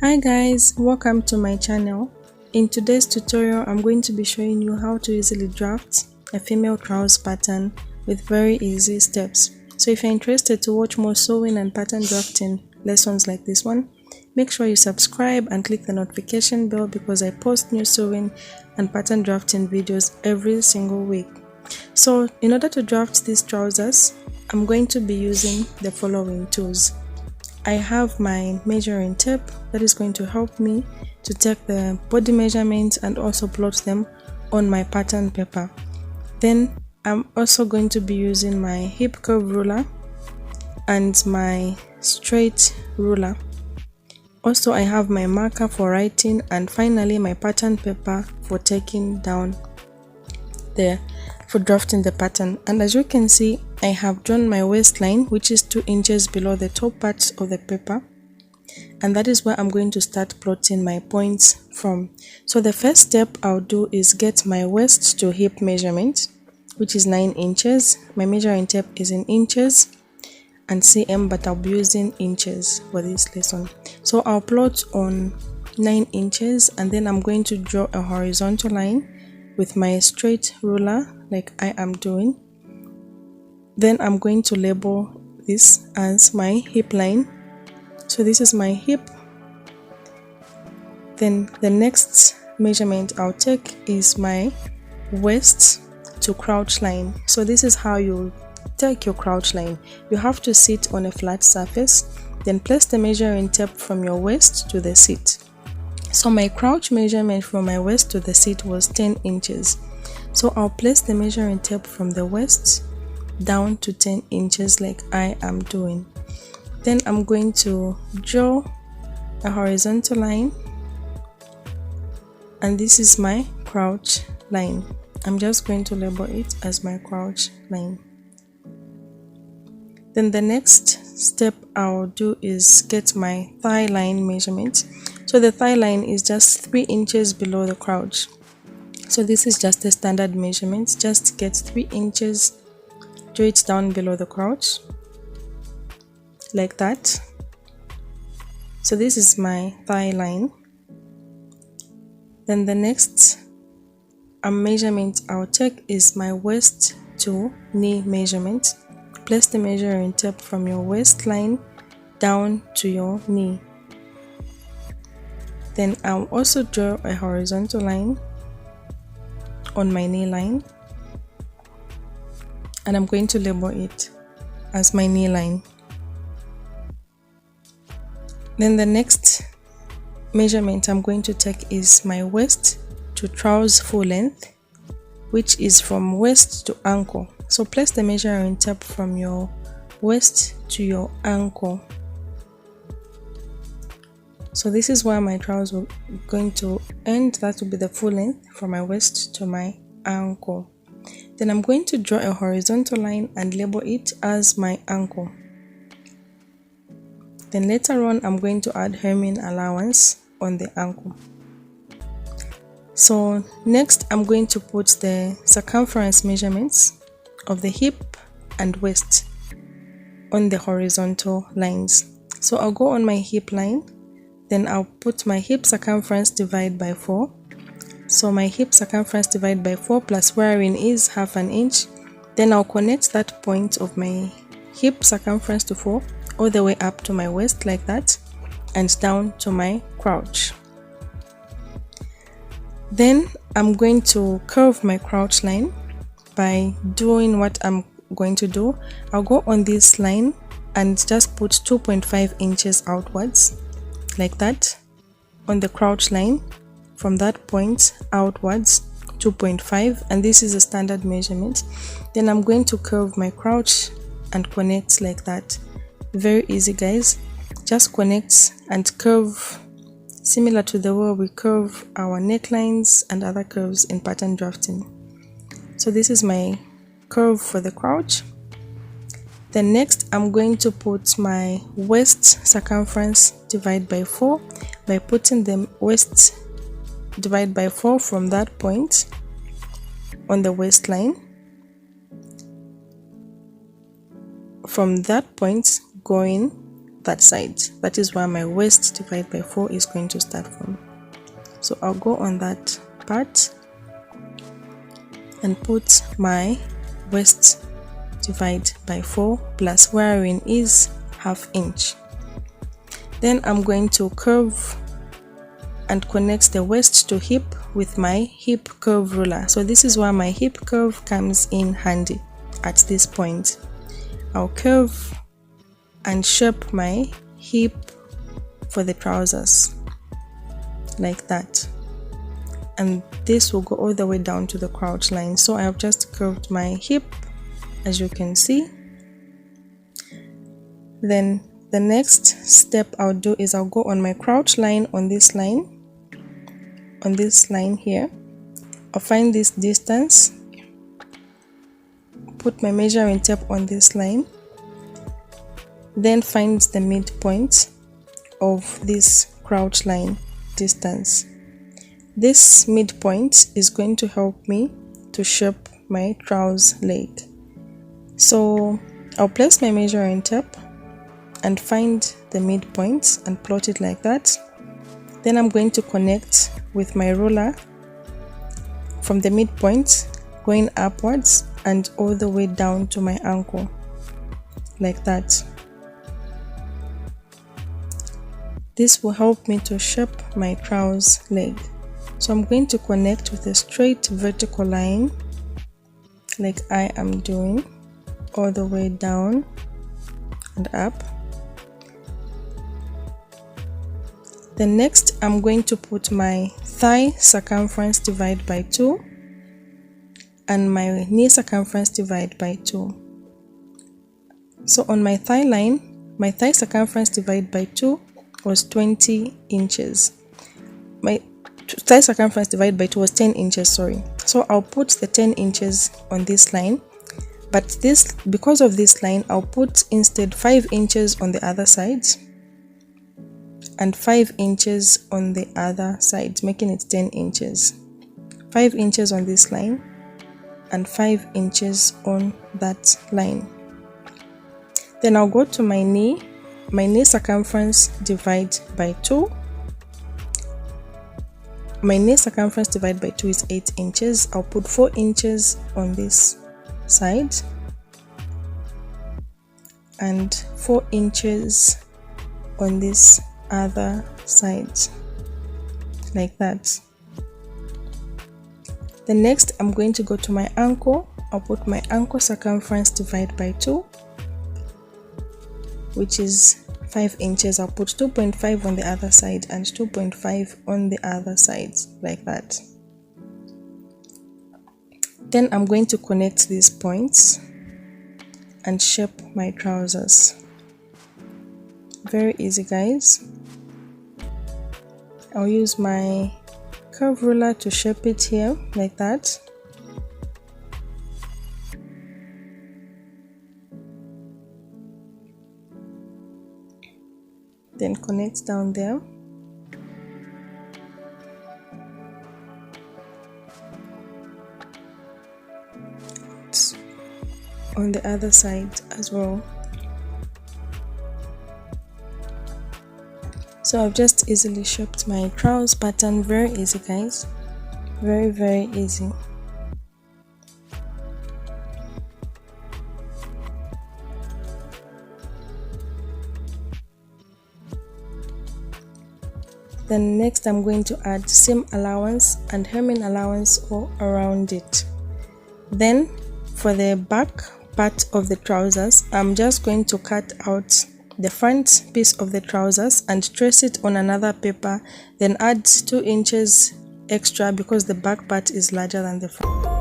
Hi guys, welcome to my channel. In today's tutorial, I'm going to be showing you how to easily draft a female trouser pattern with very easy steps. So if you're interested to watch more sewing and pattern drafting lessons like this one, make sure you subscribe and click the notification bell because I post new sewing and pattern drafting videos every single week. So in order to draft these trousers, I'm going to be using the following tools. I have my measuring tape that is going to help me to take the body measurements and also plot them on my pattern paper. Then I'm also going to be using my hip curve ruler and my straight ruler. Also, I have my marker for writing, and finally my pattern paper for taking down for drafting the pattern. And as you can see, I have drawn my waistline, which is 2 inches below the top part of the paper, and that is where I'm going to start plotting my points from. So the first step I'll do is get my waist to hip measurement, which is 9 inches. My measuring tape is in inches and cm, but I'll be using inches for this lesson. So I'll plot on 9 inches, and then I'm going to draw a horizontal line with my straight ruler like I am doing. Then I'm going to label this as my hip line. So this is my hip. Then the next measurement I'll take is my waist to crouch line. So this is how you take your crouch line. You have to sit on a flat surface, then place the measuring tape from your waist to the seat. So my crouch measurement from my waist to the seat was 10 inches. So I'll place the measuring tape from the waist down to 10 inches like I am doing. Then I'm going to draw a horizontal line, and this is my crouch line. I'm just going to label it as my crouch line. Then the next step I'll do is get my thigh line measurement. So the thigh line is just 3 inches below the crouch. So this is just a standard measurement. Just get 3 inches, draw it down below the crouch like that. So this is my thigh line. Then the next measurement I'll take is my waist to knee measurement. Place the measuring tape from your waistline down to your knee. Then I'll also draw a horizontal line on my knee line, and I'm going to label it as my knee line. Then the next measurement I'm going to take is my waist to trouser full length, which is from waist to ankle. So place the measuring tape from your waist to your ankle. So this is where my trouser is going to end. That will be the full length from my waist to my ankle. Then I'm going to draw a horizontal line and label it as my ankle. Then later on, I'm going to add hemming allowance on the ankle. So next, I'm going to put the circumference measurements of the hip and waist on the horizontal lines. So I'll go on my hip line. Then I'll put my hip circumference divided by 4. So my hip circumference divided by 4 plus wherein is ½ inch. Then I'll connect that point of my hip circumference to 4 all the way up to my waist like that, and down to my crouch. Then I'm going to curve my crouch line by doing what I'm going to do. I'll go on this line and just put 2.5 inches outwards like that on the crouch line. From that point outwards 2.5, and this is a standard measurement. Then I'm going to curve my crouch and connect like that. Very easy guys, just connect and curve similar to the way we curve our necklines and other curves in pattern drafting. So this is my curve for the crouch. Then next I'm going to put my waist circumference divided by 4 by putting the waist divided by 4 from that point on the waistline. From that point going that side. That is where my waist divided by 4 is going to start from. So I'll go on that part and put my waist divided by 4 plus wherein is ½ inch. Then I'm going to curve and connect the waist to hip with my hip curve ruler. So this is where my hip curve comes in handy at this point. I'll curve and shape my hip for the trousers like that, and this will go all the way down to the crouch line. So I have just curved my hip, as you can see. Then the next step I'll do is I'll go on my crouch line on this line here. I'll find this distance, put my measuring tape on this line, then find the midpoint of this crouch line distance. This midpoint is going to help me to shape my trouser leg. So I'll place my measuring tape and find the midpoint and plot it like that. Then I'm going to connect with my ruler from the midpoint going upwards and all the way down to my ankle like that. This will help me to shape my trouser leg. So I'm going to connect with a straight vertical line like I am doing, all the way down and up. Then next I'm going to put my thigh circumference divided by 2 and my knee circumference divided by 2. So on my thigh line, my thigh circumference divided by 2 was 20 inches. My thigh circumference divided by 2 was 10 inches, sorry. So I'll put the 10 inches on this line, but because of this line, I'll put instead 5 inches on the other side and 5 inches on the other side, making it 10 inches. 5 inches on this line and 5 inches on that line. Then I'll go to my knee circumference divided by 2. My knee circumference divided by 2 is 8 inches. I'll put 4 inches on this side and 4 inches on this other side like that. The next I'm going to go to my ankle. I'll put my ankle circumference divided by 2, which is 5 inches. I'll put 2.5 on the other side and 2.5 on the other side like that. Then I'm going to connect these points and shape my trousers. Very easy, guys. I'll use my curve ruler to shape it here like that. Then connect down there. On the other side as well. So I've just easily shaped my trouser pattern. Very easy, guys. Very, very easy. Then next I'm going to add seam allowance and hemming allowance all around it. Then for the back part of the trousers, I'm just going to cut out the front piece of the trousers and trace it on another paper, then add 2 inches extra because the back part is larger than the front.